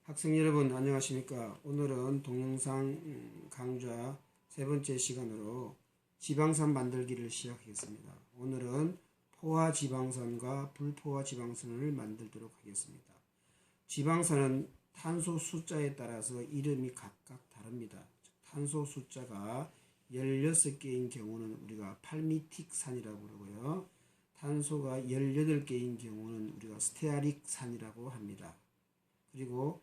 학생 여러분 안녕하십니까. 오늘은 동영상 강좌 세 번째 시간으로 지방산 만들기를 시작하겠습니다. 오늘은 포화지방산과 불포화지방산을 만들도록 하겠습니다. 지방산은 탄소 숫자에 따라서 이름이 각각 다릅니다. 탄소 숫자가 16개인 경우는 우리가 팔미틱산이라고 그러고요. 탄소가 18개인 경우는 우리가 스테아릭산이라고 합니다. 그리고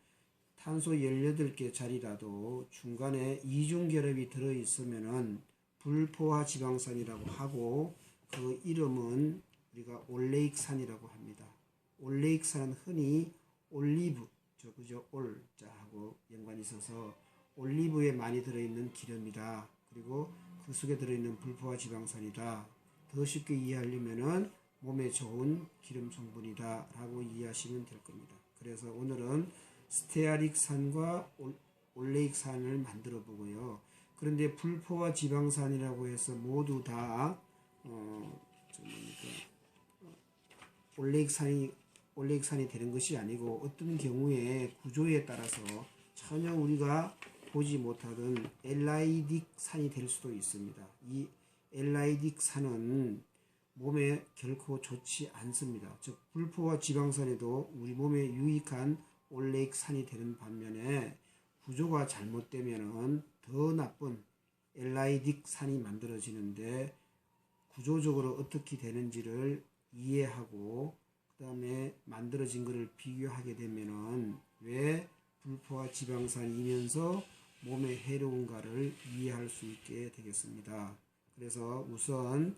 탄소 18개 짜리라도 중간에 이중결합이 들어있으면은 불포화지방산이라고 하고, 그 이름은 우리가 올레익산이라고 합니다. 올레익산은 흔히 올리브, 그죠? 올자하고 연관이 있어서 올리브에 많이 들어있는 기름이다. 그리고 그 속에 들어있는 불포화지방산이다. 더 쉽게 이해하려면은 몸에 좋은 기름 성분이다 라고 이해하시면 될 겁니다. 그래서 오늘은 스테아릭산과 올레익산을 만들어 보고요. 그런데 불포화지방산이라고 해서 모두 다 올레익산이 되는 것이 아니고, 어떤 경우에 구조에 따라서 전혀 우리가 보지 못하던 엘라이딕산이 될 수도 있습니다. 이 엘라이딕산은 몸에 결코 좋지 않습니다. 즉 불포화지방산에도 우리 몸에 유익한 올레익산이 되는 반면에, 구조가 잘못되면 더 나쁜 엘라이딕산이 만들어지는데, 구조적으로 어떻게 되는지를 이해하고 그 다음에 만들어진 것을 비교하게 되면은 왜 불포화지방산이면서 몸에 해로운가를 이해할 수 있게 되겠습니다. 그래서 우선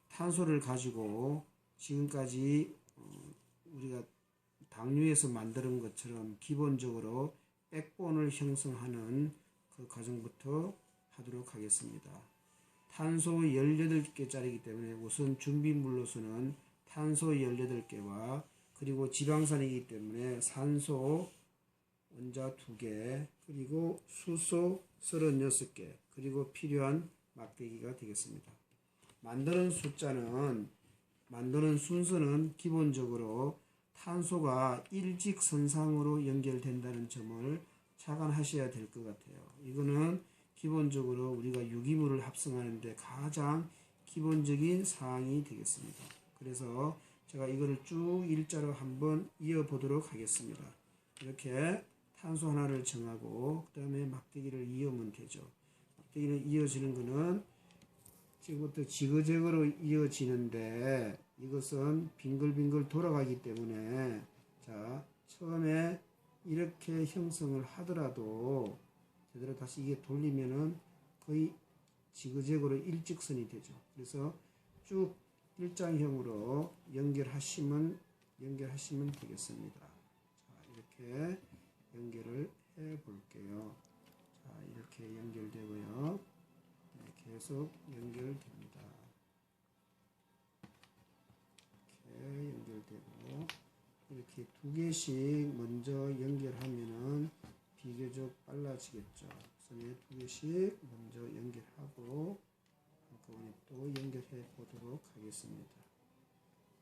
탄소를 가지고 지금까지 우리가 당류에서 만드는 것처럼 기본적으로 백본을 형성하는 그 과정부터 하도록 하겠습니다. 탄소 18개짜리이기 때문에 우선 준비물로서는 탄소 18개와 그리고 지방산이기 때문에 산소 원자 2개, 그리고 수소 36개, 그리고 필요한 막대기가 되겠습니다. 만드는 순서는 기본적으로 탄소가 일직선상으로 연결된다는 점을 착안하셔야 될 것 같아요. 이거는 기본적으로 우리가 유기물을 합성하는데 가장 기본적인 사항이 되겠습니다. 그래서 제가 이거를 쭉 일자로 한번 이어보도록 하겠습니다. 이렇게 탄소 하나를 정하고 그 다음에 막대기를 이으면 되죠. 막대기는 이어지는 거는 지금부터 지그재그로 이어지는데, 이것은 빙글빙글 돌아가기 때문에, 자, 처음에 이렇게 형성을 하더라도 제대로 다시 이게 돌리면은 거의 지그재그로 일직선이 되죠. 그래서 쭉 일장형으로 연결하시면 되겠습니다. 자, 이렇게 연결을 해 볼게요. 자, 이렇게 연결되고요. 계속 연결됩니다. 이렇게 연결되고, 이렇게 2개씩 먼저 연결하면은 비교적 빨라지겠죠. 그래서 2개씩 먼저 연결하고 한꺼번에 또 연결해 보도록 하겠습니다.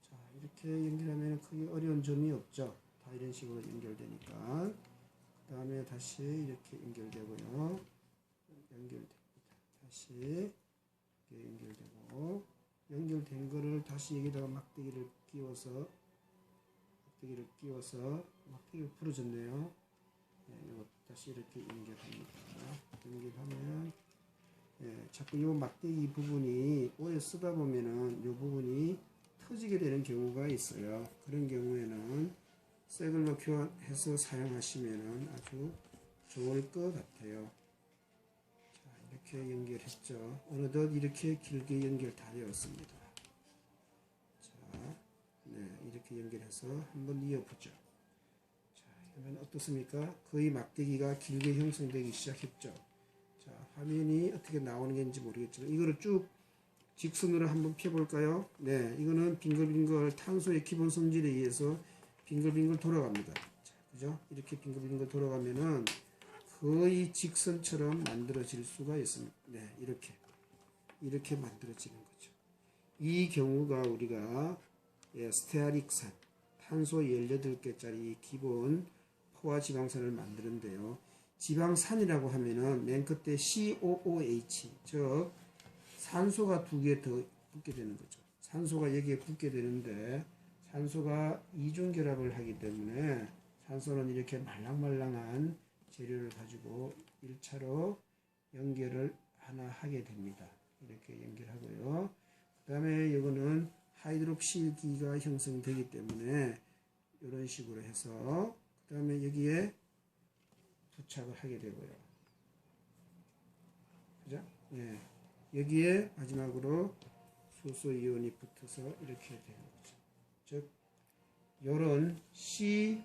자, 이렇게 연결하면 크게 어려운 점이 없죠. 다 이런 식으로 연결되니까. 그 다음에 다시 이렇게 연결되고요. 연결됩니다. 다시 연결되고, 연결된 거를 다시 여기다가 막대기를 끼워서 막대기가 부러졌네요. 네, 다시 이렇게 연결합니다. 연결하면 자꾸 이 막대기 부분이 오래 쓰다 보면은 이 부분이 터지게 되는 경우가 있어요. 그런 경우에는 새 걸로 교환해서 사용하시면은 아주 좋을 것 같아요. 자, 이렇게 연결했죠. 어느덧 이렇게 길게 연결 다 되었습니다. 자, 네, 이렇게 연결해서 한번 이어보죠. 자, 그러면 어떻습니까? 거의 막대기가 길게 형성되기 시작했죠. 자, 화면이 어떻게 나오는 건지 모르겠지만 이거를 쭉 직선으로 한번 펴볼까요? 네, 이거는 빙글빙글 탄소의 기본 성질에 의해서 빙글빙글 돌아갑니다. 자, 그죠? 이렇게 빙글빙글 돌아가면은 거의 직선처럼 만들어질 수가 있습니다. 네, 이렇게 만들어지는 거죠. 이 경우가 우리가 스테아릭산 탄소 18개짜리 기본 포화지방산을 만드는데요. 지방산이라고 하면은 맨 끝에 COOH, 즉 산소가 2개 더 붙게 되는 거죠. 산소가 여기에 붙게 되는데 산소가 이중결합을 하기 때문에 산소는 이렇게 말랑말랑한 재료를 가지고 1차로 연결을 하나 하게 됩니다. 이렇게 연결하고요. 그 다음에 이거는 하이드록실기가 형성되기 때문에 이런 식으로 해서 그 다음에 여기에 부착을 하게 되고요. 그죠? 예. 여기에 마지막으로 수소이온이 붙어서 이렇게 되는 거죠. 즉, 요런 COOH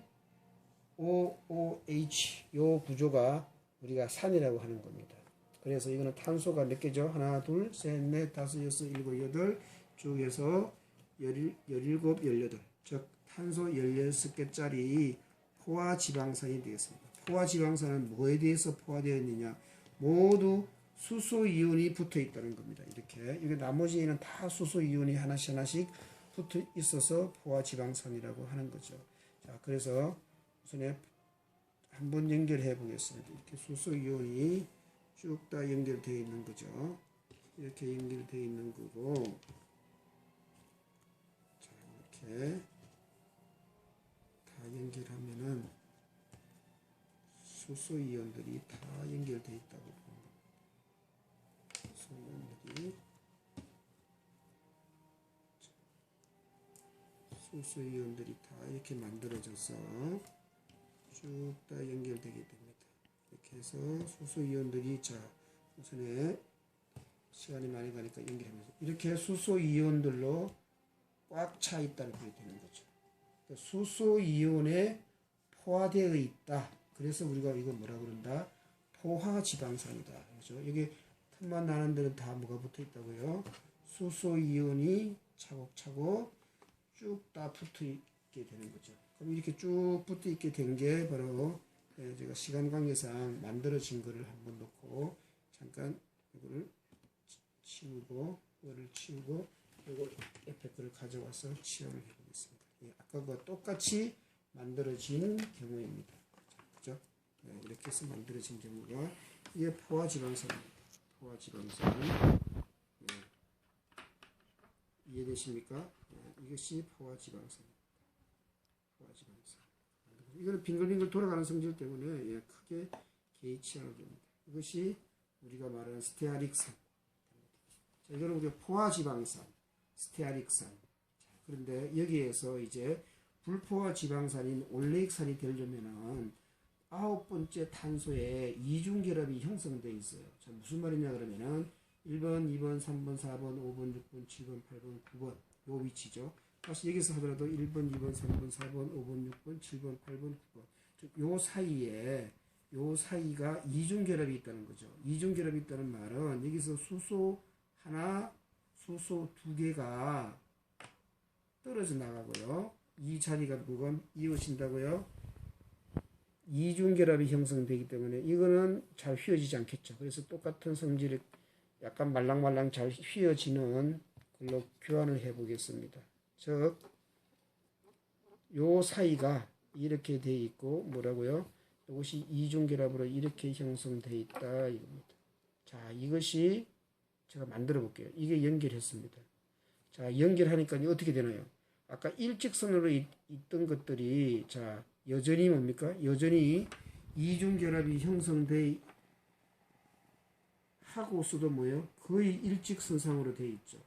요 구조가 우리가 산이라고 하는 겁니다. 그래서 이거는 탄소가 몇 개죠? 하나, 둘, 셋, 넷, 다섯, 여섯, 일곱, 여덟 쭉 해서 17, 18. 즉, 탄소 16개짜리 포화지방산이 되겠습니다. 포화지방산은 뭐에 대해서 포화되어 있느냐? 모두 수소이온이 붙어 있다는 겁니다. 이렇게. 이게 나머지는 다 수소이온이 하나씩 붙어 있어서 포화지방산이라고 하는 거죠. 자, 그래서 우선에 한번 연결해 보겠습니다. 이렇게 수소이온이 쭉 다 연결되어 있는 거죠. 이렇게 연결되어 있는 거고, 자, 이렇게 다 연결하면은 수소이온들이 다 연결되어 있다고 봅니다. 수소이온들이 다 이렇게 만들어져서 쭉 다 연결되게 됩니다. 이렇게 해서 수소이온들이, 자, 우선에 시간이 많이 가니까 연결하면서 이렇게 수소이온들로 꽉 차 있다는 게 되는 거죠. 그러니까 수소이온에 포화되어 있다. 그래서 우리가 이거 뭐라 그런다? 포화지방산이다. 그렇죠? 여기 틈만 나는 데는 다 뭐가 붙어 있다고요? 수소이온이 차곡차곡 쭉 다 붙어 있게 되는 거죠. 그럼 이렇게 쭉 붙어 있게 된 게 바로 제가 시간 관계상 만들어진 거를 한번 놓고 잠깐 이거를 치우고 이거를 치우고 이걸 옆에 거를 가져와서 치열을 해보겠습니다. 아까와 똑같이 만들어진 경우입니다. 그죠? 네, 이렇게 해서 만들어진 경우가 이게 포화지방산입니다. 포화지방산. 네. 이해되십니까? 네, 이것이 포화지방산입니다. 포화지방산. 이거는 빙글빙글 돌아가는 성질 때문에 크게 개의치 않아도 됩니다. 이것이 우리가 말하는 스테아릭산. 자, 이거는 우리가 포화지방산, 스테아릭산. 자, 그런데 여기에서 이제 불포화지방산인 올레익산이 되려면은 9번째 탄소에 이중결합이 형성되어 있어요. 자, 무슨 말이냐 그러면은 1번, 2번, 3번, 4번, 5번, 6번, 7번, 8번, 9번 요 위치죠. 다시 여기서 하더라도 1번, 2번, 3번, 4번, 5번, 6번, 7번, 8번, 9번 요 사이에 요 사이가 이중결합이 있다는 거죠. 이중결합이 있다는 말은 여기서 수소 하나, 수소 2개가 떨어져 나가고요. 이 자리가 뭐가 이어진다고요? 이중결합이 형성되기 때문에 이거는 잘 휘어지지 않겠죠. 그래서 똑같은 성질이 약간 말랑말랑 잘 휘어지는 걸로 교환을 해 보겠습니다. 즉, 요 사이가 이렇게 돼 있고 뭐라고요? 이것이 이중결합으로 이렇게 형성되어 있다 이겁니다. 자, 이것이 제가 만들어 볼게요. 이게 연결했습니다. 자, 연결하니까 어떻게 되나요? 아까 일직선으로 있던 것들이 자, 여전히 뭡니까? 여전히 이중결합이 형성돼 하고서도 뭐예요? 거의 일직선상으로 돼 있죠.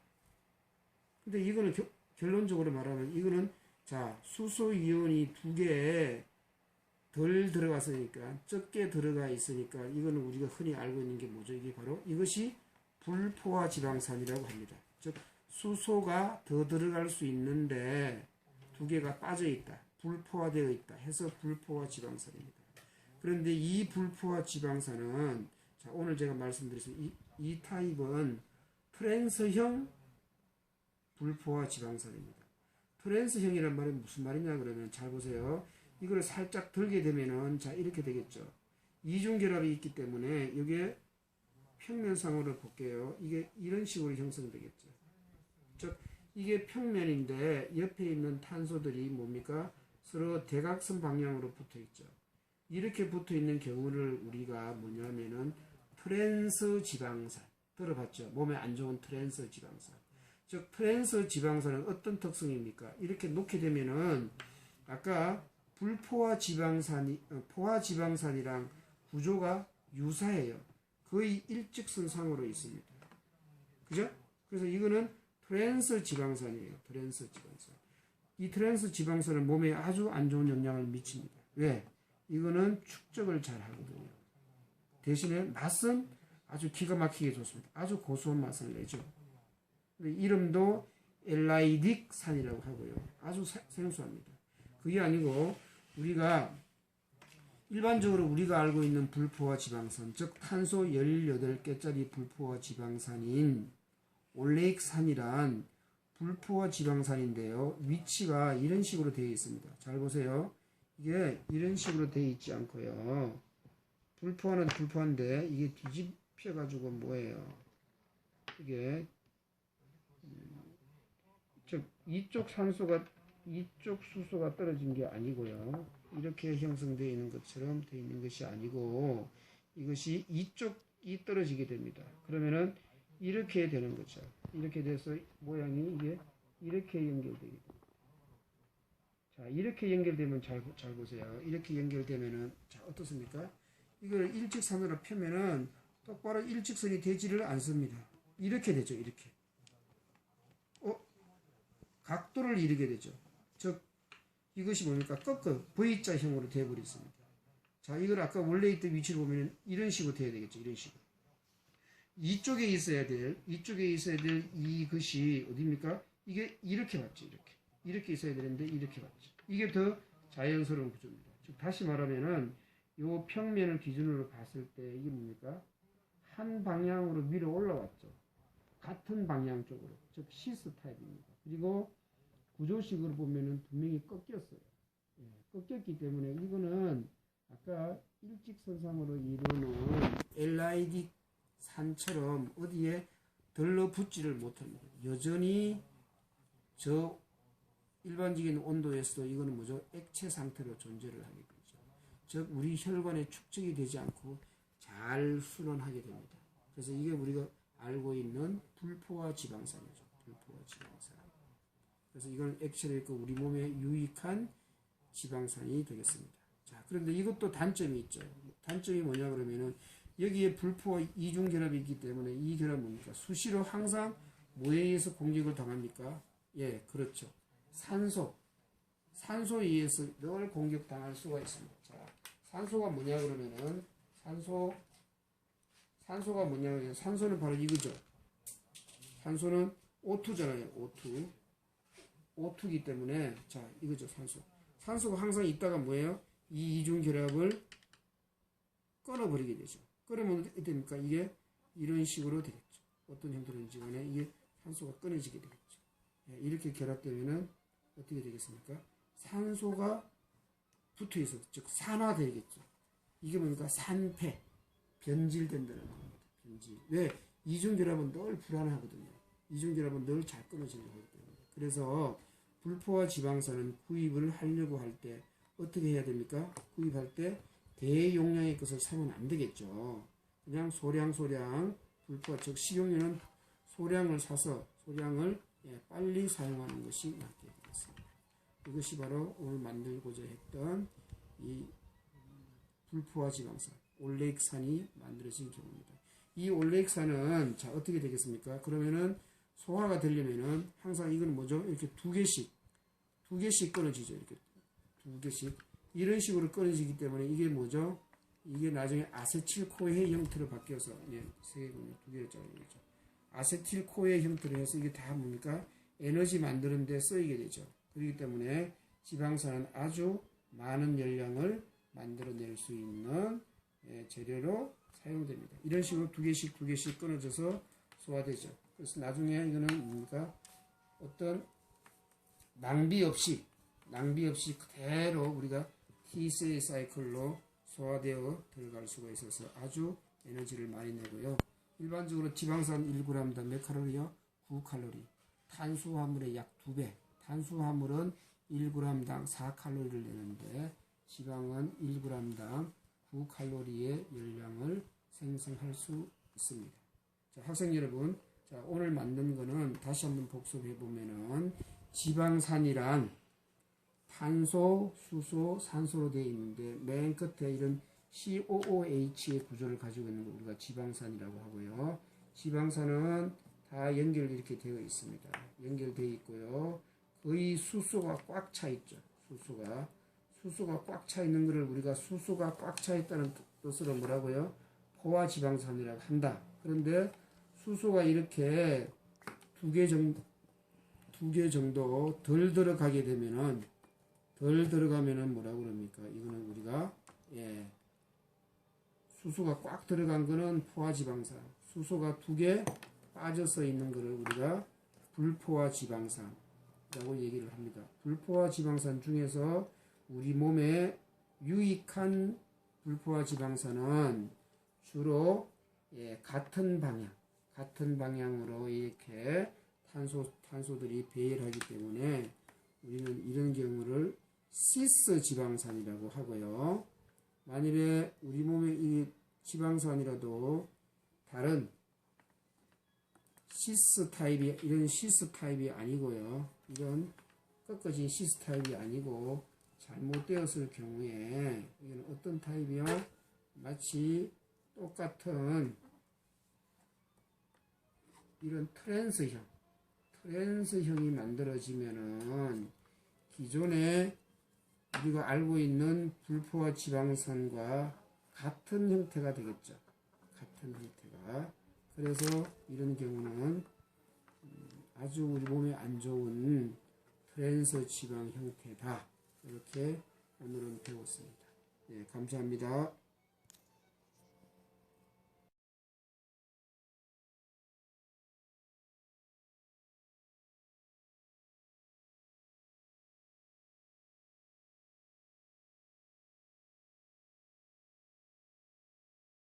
근데 이거는 결론적으로 말하면 이거는 자, 수소이온이 2개 덜 들어갔으니까 적게 들어가 있으니까 이거는 우리가 흔히 알고 있는 게 뭐죠? 이게 바로 이것이 불포화지방산이라고 합니다. 즉 수소가 더 들어갈 수 있는데 2개가 빠져 있다. 불포화되어 있다 해서 불포화지방산입니다. 그런데 이 불포화지방산은 자, 오늘 제가 말씀드렸습니다. 이 타입은 트랜스형 불포화지방산입니다. 트랜스형이란 말은 무슨 말이냐 그러면 잘 보세요. 이걸 살짝 들게 되면은 자, 이렇게 되겠죠. 이중결합이 있기 때문에 이게 평면상으로 볼게요. 이게 이런 식으로 형성되겠죠. 즉 이게 평면인데 옆에 있는 탄소들이 뭡니까? 서로 대각선 방향으로 붙어 있죠. 이렇게 붙어 있는 경우를 우리가 뭐냐면은 트랜스 지방산 들어봤죠? 몸에 안 좋은 트랜스 지방산. 즉 트랜스 지방산은 어떤 특성입니까? 이렇게 놓게 되면은 아까 불포화 지방산이 포화 지방산이랑 구조가 유사해요. 거의 일직선상으로 있습니다. 그죠? 그래서 이거는 트랜스 지방산이에요. 트랜스 지방산. 이 트랜스 지방산은 몸에 아주 안 좋은 영향을 미칩니다. 왜? 이거는 축적을 잘 하거든요. 대신에 맛은 아주 기가 막히게 좋습니다. 아주 고소한 맛을 내죠. 이름도 엘라이딕 산이라고 하고요. 아주 생소합니다. 그게 아니고 우리가 일반적으로 우리가 알고 있는 불포화 지방산, 즉 탄소 18개짜리 불포화 지방산인 올레익산이란 불포화 지방산인데요. 위치가 이런 식으로 되어 있습니다. 잘 보세요. 이게 이런 식으로 되어 있지 않고요. 불포화는 불포화인데 이게 뒤집혀 가지고 뭐예요? 이게 즉 이쪽 산소가 이쪽 수소가 떨어진 게 아니고요. 이렇게 형성되어 있는 것처럼 되어 있는 것이 아니고 이것이 이쪽이 떨어지게 됩니다. 그러면은 이렇게 되는 거죠. 이렇게 돼서 모양이 이게 이렇게 연결되게 됩니다. 자, 이렇게 연결되면 잘 보세요. 이렇게 연결되면은 자, 어떻습니까? 이걸 일직선으로 펴면은 똑바로 일직선이 되지를 않습니다. 이렇게 되죠. 이렇게. 각도를 이루게 되죠. 즉 이것이 뭡니까? 꺾어 V자형으로 되어버렸습니다. 자, 이걸 아까 원래 있던 위치를 보면 이런 식으로 돼야 되겠죠. 이런 식으로. 이쪽에 있어야 될 이것이 어디입니까? 이게 이렇게 맞죠. 이렇게 있어야 되는데 이렇게 맞죠. 이게 더 자연스러운 구조입니다. 즉 다시 말하면은 요 평면을 기준으로 봤을 때 이게 뭡니까? 한 방향으로 밀어 올라왔죠. 같은 방향 쪽으로. 즉 시스 타입입니다. 그리고 구조식으로 보면은 분명히 꺾였어요. 예, 꺾였기 때문에 이거는 아까 일직선상으로 이루는 LID 산처럼 어디에 들러붙지를 못합니다. 여전히 저 일반적인 온도에서도 이거는 뭐죠? 액체 상태로 존재를 하게 되죠. 즉 우리 혈관에 축적이 되지 않고 잘 순환하게 됩니다. 그래서 이게 우리가 알고 있는 불포화 지방산이죠. 불포화 지방산. 그래서 이건 액체로 있고 우리 몸에 유익한 지방산이 되겠습니다. 자, 그런데 이것도 단점이 있죠. 단점이 뭐냐 그러면은 여기에 불포화 이중 결합이 있기 때문에 이 결합은 뭡니까? 수시로 항상 뭐에 의해서 공격을 당합니까? 예, 그렇죠. 산소에 의해서 늘 공격당할 수가 있습니다. 자, 산소가 뭐냐 그러면은 산소가 뭐냐 그러면 산소는 바로 이거죠. 산소는 O2잖아요. O2기 때문에 자 이거죠. 산소가 항상 있다가 뭐예요? 이 이중 결합을 끊어버리게 되죠. 끊으면 어떻게 됩니까? 이게 이런 식으로 되겠죠. 어떤 형태로든지 간에 이게 산소가 끊어지게 되겠죠. 이렇게 결합되면은 어떻게 되겠습니까? 산소가 붙어 있어, 즉 산화되겠죠. 이게 뭡니까? 산패, 변질된다는 겁니다. 변질. 왜? 이중 결합은 늘 불안하거든요. 이중 결합은 늘 잘 끊어지려고 하기 때문에. 그래서 불포화 지방산은 구입을 하려고 할 때 어떻게 해야 됩니까? 구입할 때 대용량의 것을 사면 안 되겠죠. 그냥 소량 불포화, 즉 식용유는 소량을 사서 소량을 빨리 사용하는 것이 맞게 되겠습니다. 이것이 바로 오늘 만들고자 했던 이 불포화 지방산 올레익산이 만들어진 경우입니다. 이 올레익산은 자 어떻게 되겠습니까? 그러면은 소화가 되려면은 항상 이건 뭐죠? 이렇게 두 개씩 끊어지죠. 이렇게 두 개씩 이런 식으로 끊어지기 때문에 이게 뭐죠? 이게 나중에 아세틸코의 형태로 바뀌어서 세 개군요. 두 개를 짜리죠. 아세틸코의 형태로 해서 이게 다 뭡니까? 에너지 만드는 데 쓰이게 되죠. 그렇기 때문에 지방산은 아주 많은 열량을 만들어낼 수 있는 재료로 사용됩니다. 이런 식으로 두 개씩 끊어져서 소화되죠. 그래서 나중에 이거는 뭡니까? 어떤 낭비 없이 그대로 우리가 T세의 사이클로 소화되어 들어갈 수가 있어서 아주 에너지를 많이 내고요. 일반적으로 지방산 1g당 몇 칼로리요? 9칼로리. 탄수화물의 약 2배. 탄수화물은 1g당 4칼로리를 내는데 지방은 1g당 9칼로리의 열량을 생성할 수 있습니다. 자, 학생 여러분, 자, 오늘 만든 거는 다시 한번 복습해 보면은 지방산이란 탄소, 수소, 산소로 되어 있는데 맨 끝에 이런 COOH의 구조를 가지고 있는 거 우리가 지방산이라고 하고요. 지방산은 다 연결 이렇게 되어 있습니다. 연결되어 있고요. 거의 수소가 꽉 차 있죠. 수소가 꽉 차 있는 것을 우리가 수소가 꽉 차 있다는 뜻으로 뭐라고요? 포화지방산이라고 한다. 그런데 수소가 이렇게 두 개 정도 덜 들어가면은 뭐라고 그럽니까? 이거는 우리가 수소가 꽉 들어간 거는 포화지방산, 수소가 2개 빠져서 있는 거를 우리가 불포화지방산이라고 얘기를 합니다. 불포화지방산 중에서 우리 몸에 유익한 불포화지방산은 주로 같은 방향으로 이렇게 탄소들이 배열하기 때문에 우리는 이런 경우를 시스 지방산이라고 하고요. 만일에 우리 몸에 이 지방산이라도 다른 시스 타입이 아니고요. 이런 꺾어진 시스 타입이 아니고 잘못되었을 경우에 이건 어떤 타입이요? 마치 똑같은 이런 트랜스형이 만들어지면은 기존에 우리가 알고 있는 불포화 지방산과 같은 형태가 되겠죠. 같은 형태가. 그래서 이런 경우는 아주 우리 몸에 안 좋은 트랜스 지방 형태다. 이렇게 오늘은 배웠습니다. 네, 감사합니다.